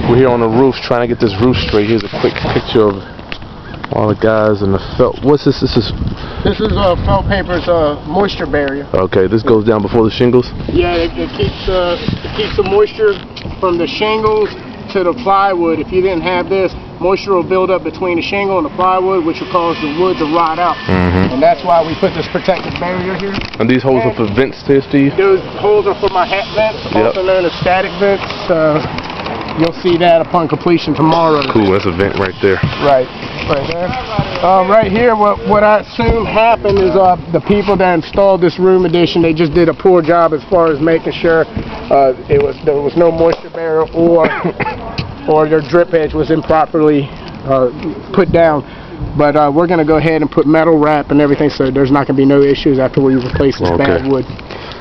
We're here on the roof trying to get this roof straight. Here's a quick picture of all the guys in the felt. What's this? This is felt paper's moisture barrier. Okay, this goes down before the shingles? Yeah, it keeps the moisture from the shingles to the plywood. If you didn't have this, moisture will build up between the shingle and the plywood, which will cause the wood to rot out. And that's why we put this protective barrier here. And these holes are for vents too, Steve? Those holes are for my hat vents, also known as static vents. You'll see that upon completion tomorrow. Cool, that's a vent right there. Right there. Right here, what I assume happened is the people that installed this room addition, they just did a poor job as far as making sure there was no moisture barrier or their drip edge was improperly put down. But we're going to go ahead and put metal wrap and everything, so there's not going to be no issues after we replace this bad wood.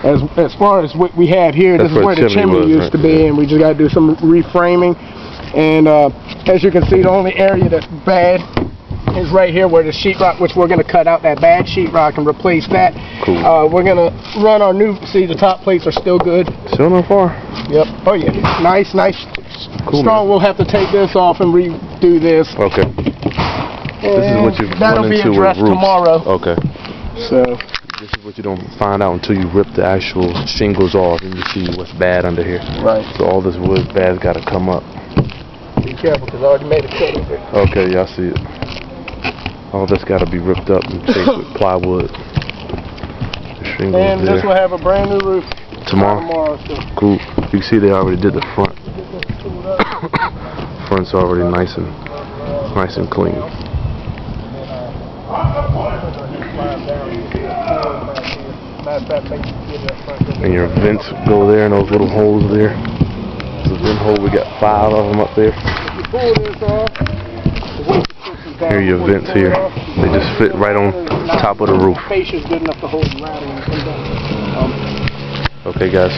As far as what we have here, this is where the chimney used to be, and we just got to do some reframing. And as you can see, the only area that's bad is right here where the sheetrock, which we're going to cut out that bad sheetrock and replace that. Cool. We're going to run our new, see the top plates are still good. Still not far? Yep. Oh yeah, nice. Cool, strong. Man. We'll have to take this off and redo this. Okay. And this is what you've that'll be addressed tomorrow. Okay. So. This is what you don't find out until you rip the actual shingles off and you see what's bad under here. Right. So all this wood bad's got to come up. Be careful, because I already made a cut of it. Okay, yeah, I see it. All this got to be ripped up and taped with plywood. The shingles and this will have a brand new roof tomorrow. So. Cool. You can see they already did the front. Front's already nice and clean. And your vents go there in those little holes there. The vent hole, we got 5 of them up there. Here are your vents here. They just fit right on top of the roof. Okay guys.